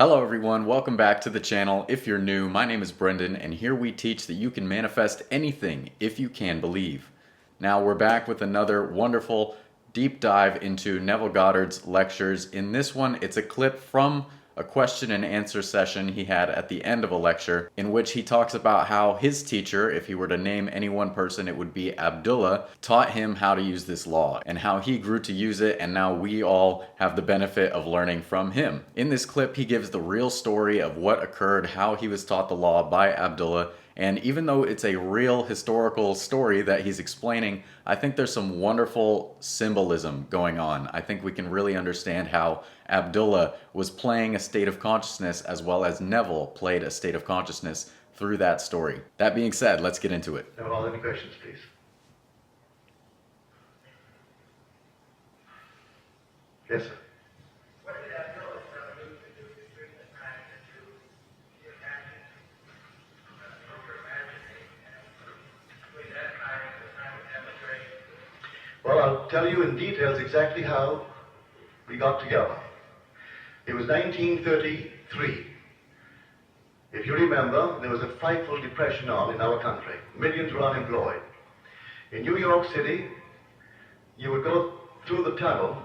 Hello everyone, welcome back to the channel. If you're new, my name is Brendan, and here we teach that you can manifest anything if you can believe. Now we're back with another wonderful deep dive into Neville Goddard's lectures. In this one, it's a clip from a question and answer session he had at the end of a lecture in which he talks about how his teacher, if he were to name any one person, it would be Abdullah, taught him how to use this law and how he grew to use it, and now we all have the benefit of learning from him. In this clip, he gives the real story of what occurred, how he was taught the law by Abdullah, and even though it's a real historical story that he's explaining, I think there's some wonderful symbolism going on. I think we can really understand how Abdullah was playing a state of consciousness as well as Neville played a state of consciousness through that story. That being said, let's get into it. Neville, any questions, please? Yes, sir. Well, I'll tell you in details exactly how we got together. It was 1933. If you remember, there was a frightful depression on in our country. Millions were unemployed. In New York City, you would go through the tunnel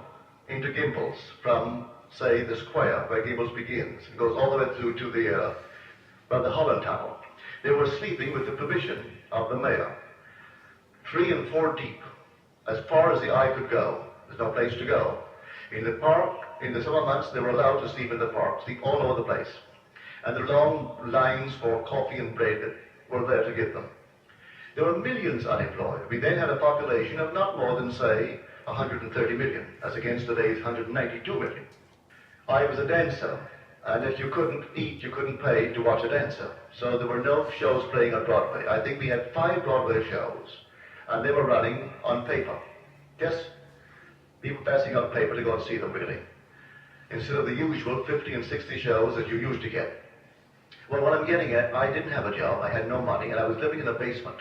into Gimbels from, say, the square where Gimbels begins. It goes all the way through to the Holland Tunnel. They were sleeping with the permission of the mayor, 3 and 4 deep, as far as the eye could go. There's no place to go. In the park, in the summer months, they were allowed to sleep in the park, sleep all over the place. And the long lines for coffee and bread that were there to give them. There were millions unemployed. We then had a population of not more than, say, 130 million, as against today's 192 million. I was a dancer, and if you couldn't eat, you couldn't pay to watch a dancer. So there were no shows playing on Broadway. I think we had 5 Broadway shows, and they were running on paper. Just people passing out paper to go and see them, really, instead of the usual 50 and 60 shows that you used to get. Well, what I'm getting at, I didn't have a job, I had no money, and I was living in a basement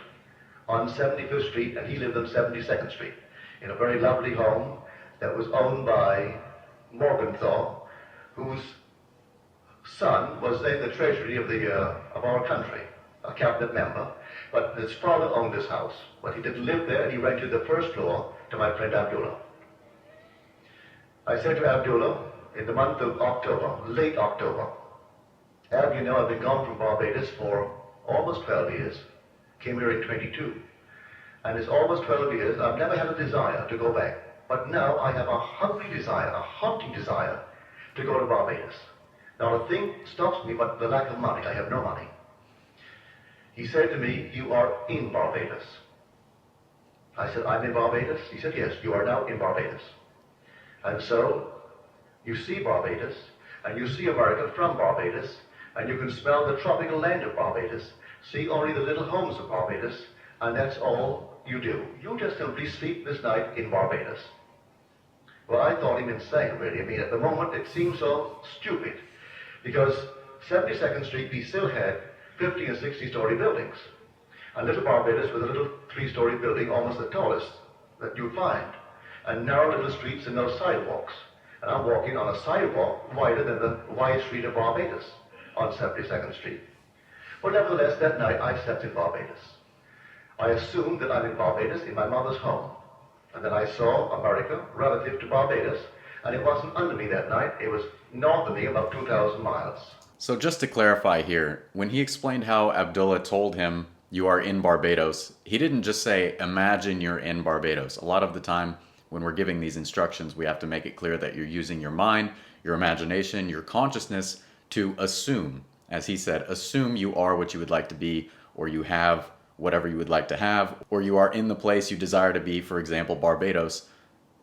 on 75th Street, and he lived on 72nd Street, in a very lovely home that was owned by Morgenthau, whose son was in the treasury of our country, a cabinet member, but his father owned this house. But he didn't live there, and he rented the first floor to my friend Abdullah. I said to Abdullah, in the month of October, late October, Ab, you know, I've been gone from Barbados for almost 12 years, came here in 22. And it's almost 12 years, I've never had a desire to go back. But now I have a hungry desire, a haunting desire to go to Barbados. Now the thing stops me but the lack of money. I have no money. He said to me, you are in Barbados. I said, I'm in Barbados? He said, yes, you are now in Barbados. And so, you see Barbados, and you see America from Barbados, and you can smell the tropical land of Barbados, see only the little homes of Barbados, and that's all you do. You just simply sleep this night in Barbados. Well, I thought him insane, really. I mean, at the moment, it seemed so stupid, because 72nd Street, we still had 50 and 60-story buildings. And little Barbados was a little 3-story building, almost the tallest that you'd find. And narrow little streets and no sidewalks. And I'm walking on a sidewalk wider than the wide street of Barbados on 72nd Street. But nevertheless, that night I slept in Barbados. I assumed that I'm in Barbados in my mother's home. And then I saw America relative to Barbados, and it wasn't under me that night, it was north of me about 2,000 miles. So just to clarify here, when he explained how Abdullah told him you are in Barbados, he didn't just say, imagine you're in Barbados. A lot of the time, when we're giving these instructions, we have to make it clear that you're using your mind, your imagination, your consciousness to assume. As he said, assume you are what you would like to be, or you have whatever you would like to have, or you are in the place you desire to be, for example, Barbados.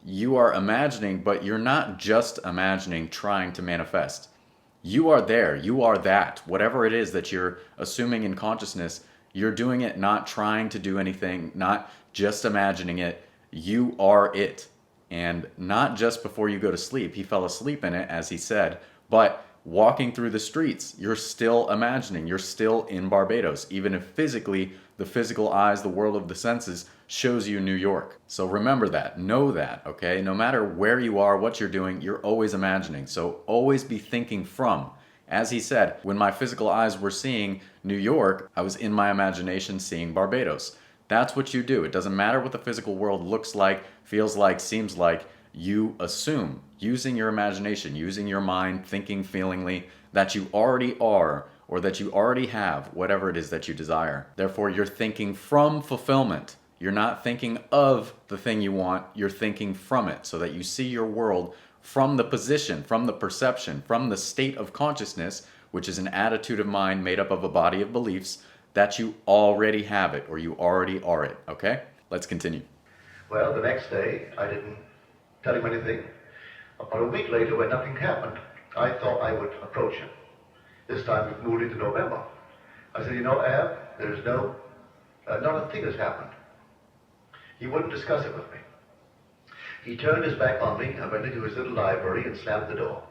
You are imagining, but you're not just imagining, trying to manifest. You are there, you are that. Whatever it is that you're assuming in consciousness, you're doing it not trying to do anything, not just imagining it. You are it. And not just before you go to sleep. He fell asleep in it, as he said, but walking through the streets, you're still imagining, you're still in Barbados, even if physically, the physical eyes, the world of the senses, shows you New York. So remember that, know that, okay? No matter where you are, what you're doing, you're always imagining. So always be thinking from. As he said, when my physical eyes were seeing New York, I was in my imagination seeing Barbados. That's what you do. It doesn't matter what the physical world looks like, feels like, seems like. You assume, using your imagination, using your mind, thinking feelingly, that you already are or that you already have whatever it is that you desire. Therefore, you're thinking from fulfillment. You're not thinking of the thing you want, you're thinking from it so that you see your world from the position, from the perception, from the state of consciousness, which is an attitude of mind made up of a body of beliefs, that you already have it or you already are it. Okay? Let's continue. Well, the next day, I didn't tell him anything. About a week later, when nothing happened, I thought I would approach him. This time we've moved into November. I said, you know, Ab, there's not a thing has happened. He wouldn't discuss it with me. He turned his back on me and went into his little library and slammed the door.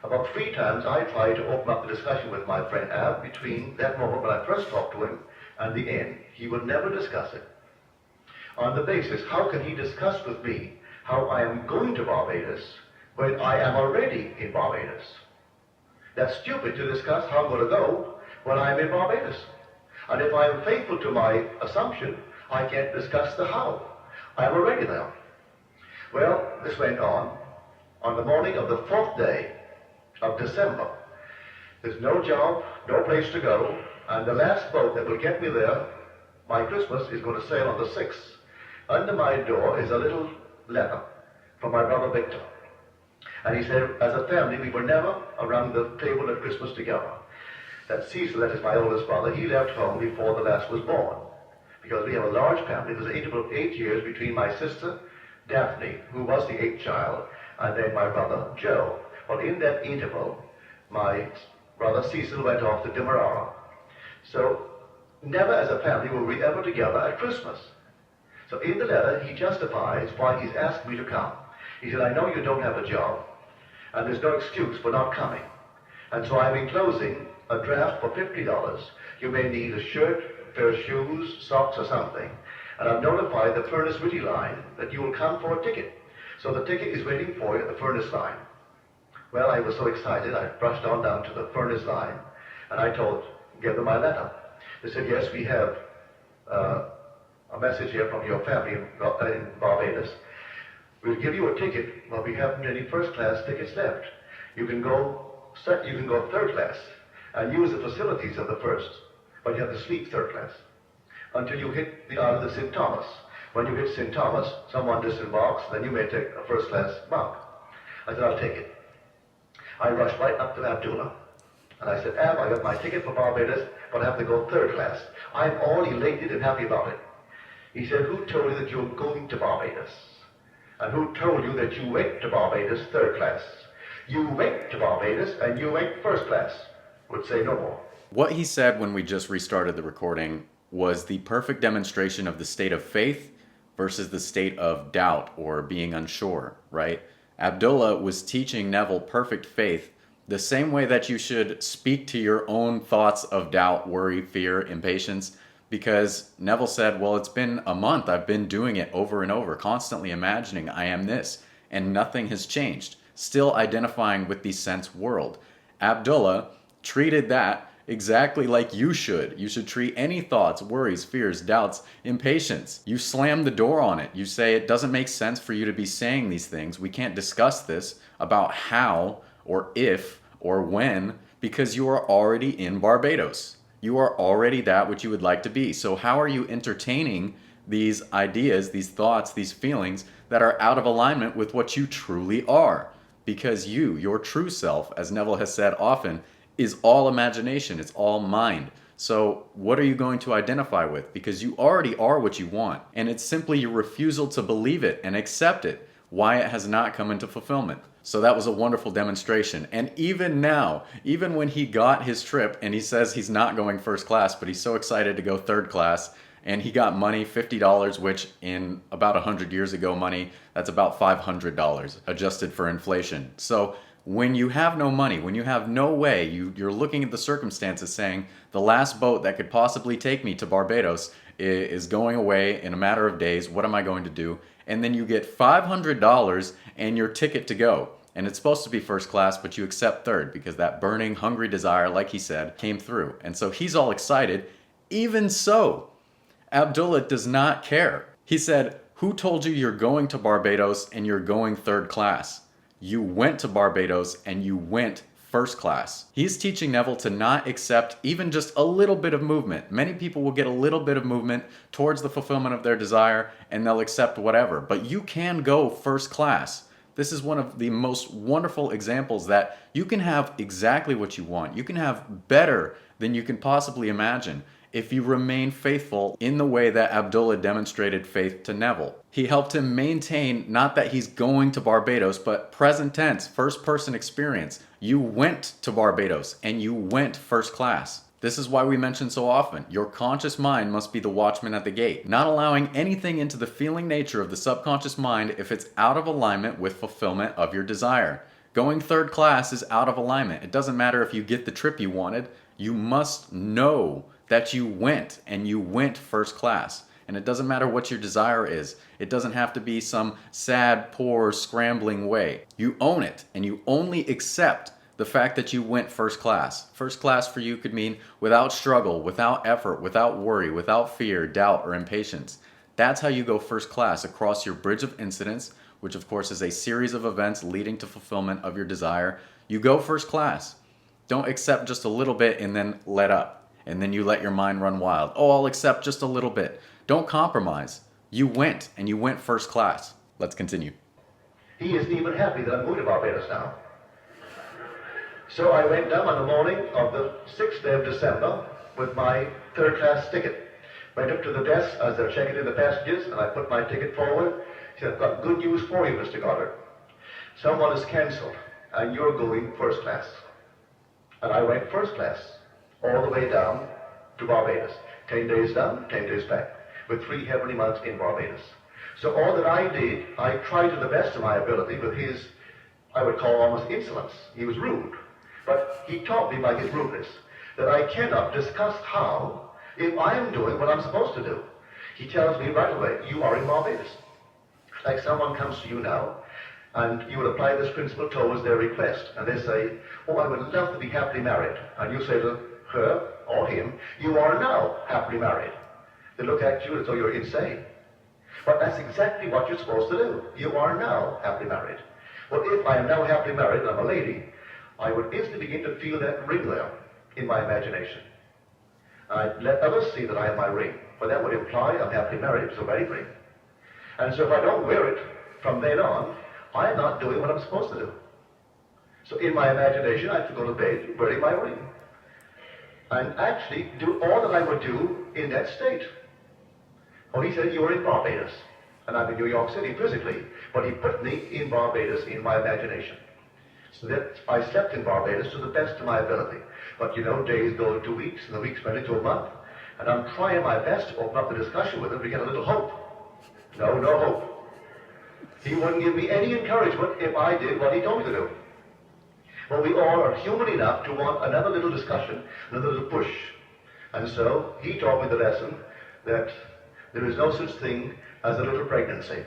About 3 times I tried to open up the discussion with my friend Ab between that moment when I first talked to him and the end. He would never discuss it. On the basis, how can he discuss with me how I am going to Barbados when I am already in Barbados? That's stupid to discuss how I'm going to go when I'm in Barbados. And if I am faithful to my assumption, I can't discuss the how. I'm already there. Well, this went on. On the morning of the 4th day of December, there's no job, no place to go, and the last boat that will get me there, my Christmas, is going to sail on the 6th. Under my door is a little letter from my brother Victor. And he said, as a family, we were never around the table at Christmas together. That Cecil, that is my oldest brother, he left home before the last was born. Because we have a large family. There's an interval of 8 years between my sister, Daphne, who was the 8th child, and then my brother, Joe. Well, in that interval, my brother Cecil went off to Demerara. So, never as a family were we ever together at Christmas. So in the letter, he justifies why he's asked me to come. He said, I know you don't have a job, and there's no excuse for not coming. And so I'm enclosing a draft for $50. You may need a shirt, a pair of shoes, socks, or something. And I've notified the Furnace Whitty line that you will come for a ticket. So the ticket is waiting for you at the Furnace line. Well, I was so excited, I rushed on down to the Furnace line, and I gave them my letter. They said, yes, we have a message here from your family in Barbados. We'll give you a ticket, but we haven't any first-class tickets left. You can go third class and use the facilities of the first, but you have to sleep third class until you hit the island of St. Thomas. When you hit St. Thomas, someone disembarks, then you may take a first-class bunk. I said, I'll take it. I rushed right up to Abdullah, and I said, Ab, I got my ticket for Barbados, but I have to go third class. I'm all elated and happy about it. He said, who told you that you're going to Barbados? And who told you that you went to Barbados third class? You went to Barbados and you went first class. Would say no more. What he said when we just restarted the recording was the perfect demonstration of the state of faith versus the state of doubt or being unsure, right? Abdullah was teaching Neville perfect faith the same way that you should speak to your own thoughts of doubt, worry, fear, impatience, because Neville said, well, it's been a month. I've been doing it over and over, constantly imagining I am this, and nothing has changed. Still identifying with the sense world. Abdullah treated that exactly like you should. You should treat any thoughts, worries, fears, doubts, impatience. You slam the door on it. You say it doesn't make sense for you to be saying these things. We can't discuss this about how or if or when because you are already in Barbados. You are already that which you would like to be. So how are you entertaining these ideas, these thoughts, these feelings that are out of alignment with what you truly are? Because you, your true self, as Neville has said often, is all imagination. It's all mind. So what are you going to identify with? Because you already are what you want. And it's simply your refusal to believe it and accept it, why it has not come into fulfillment. So that was a wonderful demonstration. And even now, even when he got his trip and he says he's not going first class, but he's so excited to go third class, and he got money, $50, which in about 100 years ago money, that's about $500 adjusted for inflation. So when you have no money, when you have no way, you're looking at the circumstances saying the last boat that could possibly take me to Barbados is going away in a matter of days. What am I going to do? And then you get $500 and your ticket to go. And it's supposed to be first class, but you accept third because that burning, hungry desire, like he said, came through. And so he's all excited. Even so, Abdullah does not care. He said, "Who told you you're going to Barbados and you're going third class? You went to Barbados and you went first class." He's teaching Neville to not accept even just a little bit of movement. Many people will get a little bit of movement towards the fulfillment of their desire and they'll accept whatever. But you can go first class. This is one of the most wonderful examples that you can have exactly what you want. You can have better than you can possibly imagine if you remain faithful in the way that Abdullah demonstrated faith to Neville. He helped him maintain not that he's going to Barbados, but present tense, first person experience. You went to Barbados and you went first class. This is why we mention so often, your conscious mind must be the watchman at the gate, not allowing anything into the feeling nature of the subconscious mind if it's out of alignment with fulfillment of your desire. Going third class is out of alignment. It doesn't matter if you get the trip you wanted. You must know that you went and you went first class. And it doesn't matter what your desire is. It doesn't have to be some sad, poor, scrambling way. You own it and you only accept the fact that you went first class. First class for you could mean without struggle, without effort, without worry, without fear, doubt, or impatience. That's how you go first class across your bridge of incidents, which of course is a series of events leading to fulfillment of your desire. You go first class. Don't accept just a little bit and then let up. And then you let your mind run wild. Oh, I'll accept just a little bit. Don't compromise. You went and you went first class. Let's continue. He isn't even happy that I'm going to Barbados now. So I went down on the morning of the 6th day of December with my third class ticket. Went up to the desk as they're checking in the passengers, and I put my ticket forward. He said, "I've got good news for you, Mr. Goddard. Someone has cancelled, and you're going first class." And I went first class all the way down to Barbados. 10 days down, 10 days back, with 3 heavenly months in Barbados. So all that I did, I tried to the best of my ability with his, I would call almost insolence. He was rude. But he taught me by his rudeness that I cannot discuss how if I am doing what I'm supposed to do. He tells me right away, "You are in Barbados." Like someone comes to you now, and you will apply this principle towards their request, and they say, "Oh, I would love to be happily married." And you say to her or him, "You are now happily married." They look at you as though you're insane. But that's exactly what you're supposed to do. You are now happily married. Well, if I am now happily married and I'm a lady, I would instantly begin to feel that ring there in my imagination. I'd let others see that I have my ring, for that would imply I'm happily married, it's a wedding ring. And so if I don't wear it from then on, I'm not doing what I'm supposed to do. So in my imagination, I have to go to bed wearing my ring. And actually do all that I would do in that state. Well, he said, "You were in Barbados." And I'm in New York City physically, but he put me in Barbados in my imagination. So that I slept in Barbados to the best of my ability. But you know, days go into weeks, and the weeks went into a month. And I'm trying my best to open up the discussion with him to get a little hope. No hope. He wouldn't give me any encouragement if I did what he told me to do. Well, we all are human enough to want another little discussion, another little push. And so he taught me the lesson that there is no such thing as a little pregnancy.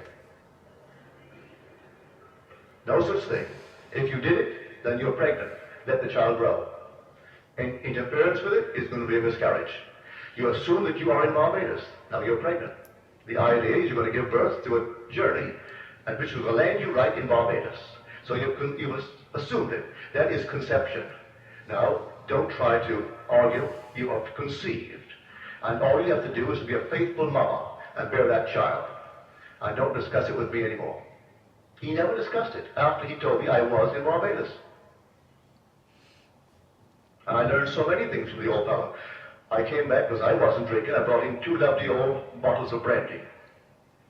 No such thing. If you did it, then you're pregnant. Let the child grow. And interference with it is going to be a miscarriage. You assume that you are in Barbados. Now you're pregnant. The idea is you're going to give birth to a journey and which will land you right in Barbados. So you assumed it. That is conception. Now, don't try to argue. You are conceived. And all you have to do is to be a faithful mama and bear that child. And don't discuss it with me anymore. He never discussed it after he told me I was in Barbados. And I learned so many things from the old fellow. I came back because I wasn't drinking. I brought him 2 lovely old bottles of brandy.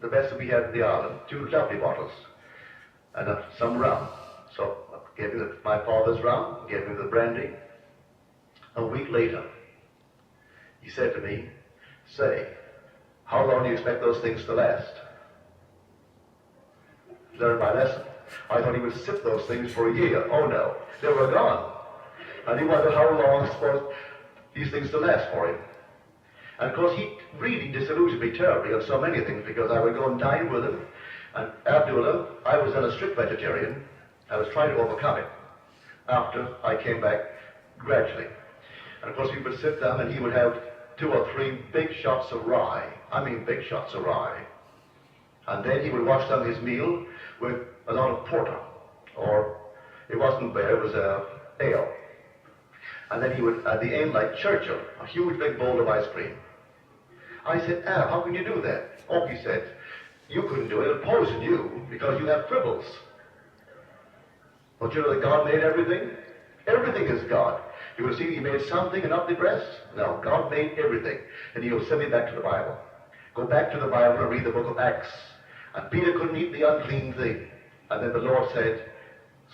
The best that we had in the island. 2 lovely bottles. And some rum. So I gave him my father's rum, gave him the brandy. A week later, he said to me, "Say, how long do you expect those things to last?" Learned my lesson. I thought he would sip those things for a year. Oh no, they were gone. And he wondered how long I suppose these things to last for him. And of course he really disillusioned me terribly on so many things because I would go and dine with him. And Abdullah, I was then a strict vegetarian. I was trying to overcome it after I came back gradually. And of course we would sit down and he would have 2 or 3 big shots of rye. I mean big shots of rye. And then he would wash down his meal with a lot of porter, or it wasn't beer, it was ale. And then he would, at the end, like Churchill, a huge big bowl of ice cream. I said, Ab, how can you do that? Oh, he said, you couldn't do it, it'll poison you, because you have quibbles. Don't you know that God made everything? Everything is God. You will see he made something and not the rest. No, God made everything. And he'll send me back to the Bible. Go back to the Bible and read the book of Acts. And Peter couldn't eat the unclean thing. And then the Lord said,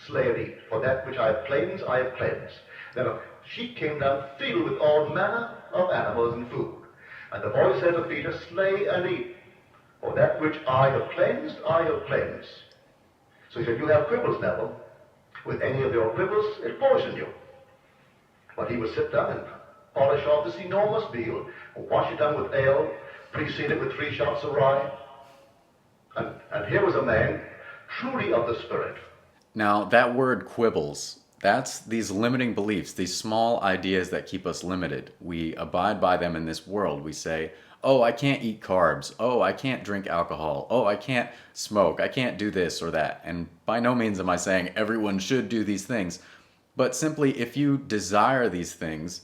slay and eat, for that which I have cleansed, I have cleansed. Then a sheep came down filled with all manner of animals and food. And the voice said to Peter, slay and eat, for that which I have cleansed, I have cleansed. So he said, you have quibbles, Neville. With any of your quibbles, it poison you. But he would sit down and polish off this enormous meal, wash it down with ale, precede it with 3 shots of rye. And here was a man truly of the Spirit. Now, that word quibbles, that's these limiting beliefs, these small ideas that keep us limited. We abide by them in this world. We say, oh, I can't eat carbs. Oh, I can't drink alcohol. Oh, I can't smoke. I can't do this or that. And by no means am I saying everyone should do these things. But simply, if you desire these things,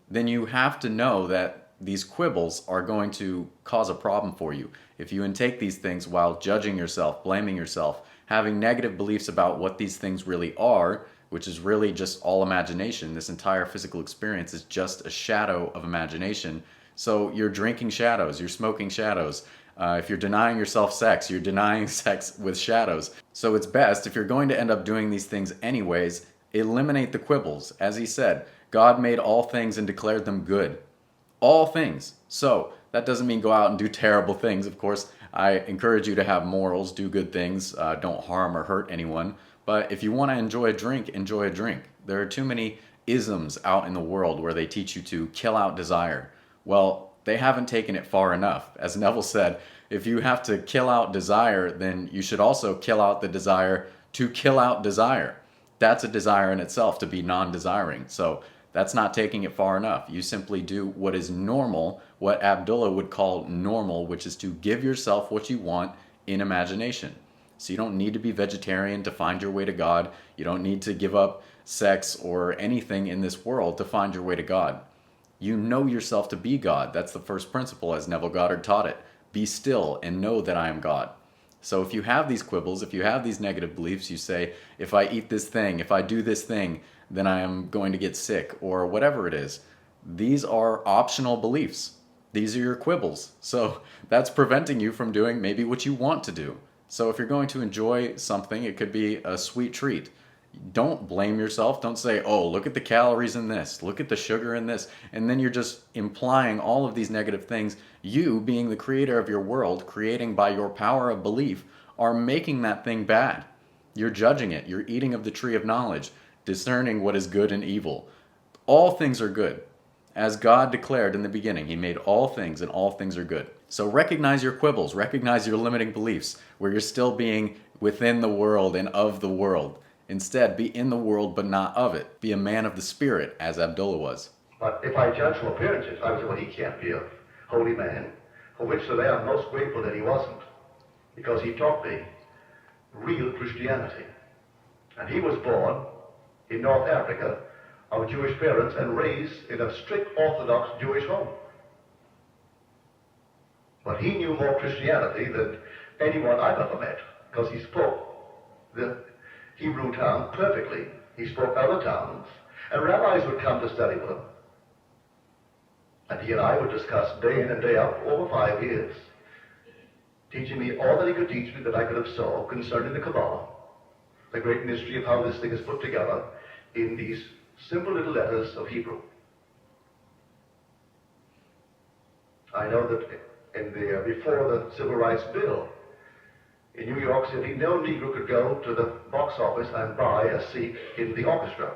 then you have to know that these quibbles are going to cause a problem for you. If you intake these things while judging yourself, blaming yourself, having negative beliefs about what these things really are, which is really just all imagination. This entire physical experience is just a shadow of imagination. So you're drinking shadows, you're smoking shadows. If you're denying yourself sex, you're denying sex with shadows. So it's best, if you're going to end up doing these things anyways, eliminate the quibbles. As he said, God made all things and declared them good. All things. So that doesn't mean go out and do terrible things. Of course, I encourage you to have morals, do good things, don't harm or hurt anyone. But if you want to enjoy a drink, enjoy a drink. There are too many isms out in the world where they teach you to kill out desire. Well, they haven't taken it far enough. As Neville said, if you have to kill out desire, then you should also kill out the desire to kill out desire. That's a desire in itself, to be non-desiring. So that's not taking it far enough. You simply do what is normal, what Abdullah would call normal, which is to give yourself what you want in imagination. So you don't need to be vegetarian to find your way to God. You don't need to give up sex or anything in this world to find your way to God. You know yourself to be God. That's the first principle, as Neville Goddard taught it. Be still and know that I am God. So if you have these quibbles, if you have these negative beliefs, you say, if I eat this thing, if I do this thing, then I am going to get sick, or whatever it is. These are optional beliefs. These are your quibbles. So that's preventing you from doing maybe what you want to do. So if you're going to enjoy something, it could be a sweet treat. Don't blame yourself. Don't say, oh, look at the calories in this, look at the sugar in this. And then you're just implying all of these negative things. You, being the creator of your world, creating by your power of belief, are making that thing bad. You're judging it. You're eating of the tree of knowledge, discerning what is good and evil. All things are good. As God declared in the beginning, He made all things and all things are good. So recognize your quibbles, recognize your limiting beliefs, where you're still being within the world and of the world. Instead, be in the world but not of it. Be a man of the Spirit, as Abdullah was. But if I judge from appearances, I would say, well, he can't be a holy man, for which today I'm most grateful that he wasn't, because he taught me real Christianity. And he was born in North Africa of Jewish parents and raised in a strict Orthodox Jewish home. But he knew more Christianity than anyone I've ever met, because he spoke the Hebrew tongue perfectly. He spoke other tongues, and rabbis would come to study with him. And he and I would discuss day in and day out for over 5 years, teaching me all that he could teach me that I could absorb concerning the Kabbalah, the great mystery of how this thing is put together in these simple little letters of Hebrew. I know that before the Civil Rights Bill, in New York City, no Negro could go to the box office and buy a seat in the orchestra.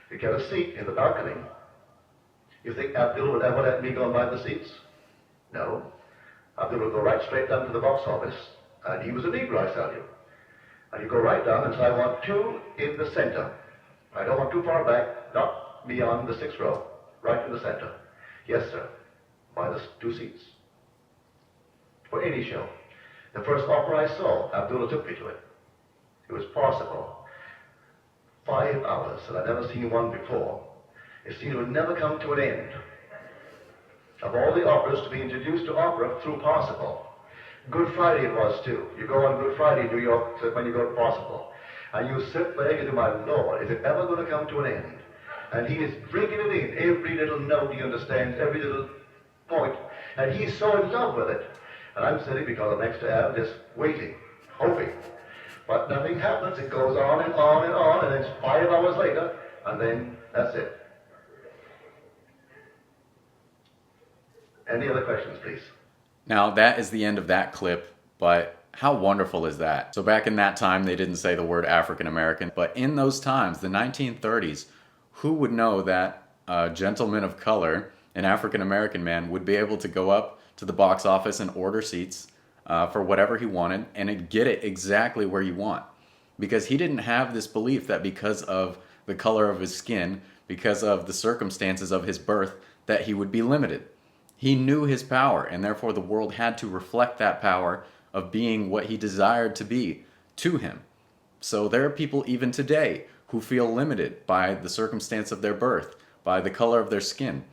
To get a seat in the balcony. You think Abdullah would ever let me go and buy the seats? No. Abdullah would go right straight down to the box office, and he was a Negro, I tell you. And you go right down until I want two in the center. I don't want too far back, not beyond the sixth row, right in the center. Yes, sir. By the two seats. For any show. The first opera I saw, Abdullah took me to it. It was Parsifal. 5 hours, and I'd never seen one before. It seemed it would never come to an end. Of all the operas to be introduced to opera through Parsifal. Good Friday it was too. You go on Good Friday, New York, when you go to Parsifal. And you sit there and you do, my Lord, is it ever going to come to an end? And he is bringing it in, every little note he understands, every little point. And he's so in love with it. And I'm sitting, because I'm next to Ab, just waiting, hoping. But nothing happens. It goes on and on and on, and then it's 5 hours later, and then that's it. Any other questions, please? Now, that is the end of that clip, but how wonderful is that? So back in that time, they didn't say the word African American, but in those times, the 1930s, who would know that a gentleman of color, an African American man, would be able to go up to the box office and order seats for whatever he wanted and get it exactly where you want? Because he didn't have this belief that because of the color of his skin, because of the circumstances of his birth, that he would be limited. He knew his power, and therefore the world had to reflect that power of being what he desired to be to him. So there are people even today who feel limited by the circumstance of their birth, by the color of their skin.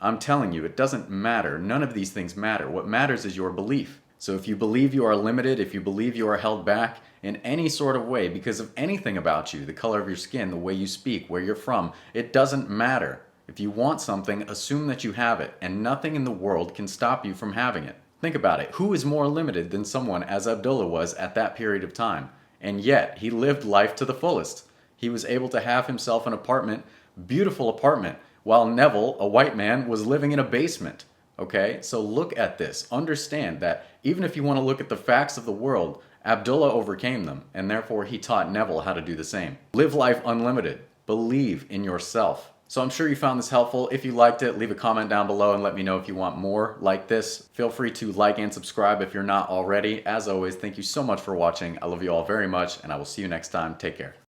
I'm telling you, it doesn't matter. None of these things matter. What matters is your belief. So if you believe you are limited, if you believe you are held back in any sort of way because of anything about you, the color of your skin, the way you speak, where you're from, it doesn't matter. If you want something, assume that you have it, and nothing in the world can stop you from having it. Think about it. Who is more limited than someone as Abdullah was at that period of time? And yet, he lived life to the fullest. He was able to have himself an apartment, beautiful apartment, while Neville, a white man, was living in a basement. Okay? So look at this. Understand that even if you want to look at the facts of the world, Abdullah overcame them, and therefore he taught Neville how to do the same. Live life unlimited. Believe in yourself. So I'm sure you found this helpful. If you liked it, leave a comment down below and let me know if you want more like this. Feel free to like and subscribe if you're not already. As always, thank you so much for watching. I love you all very much, and I will see you next time. Take care.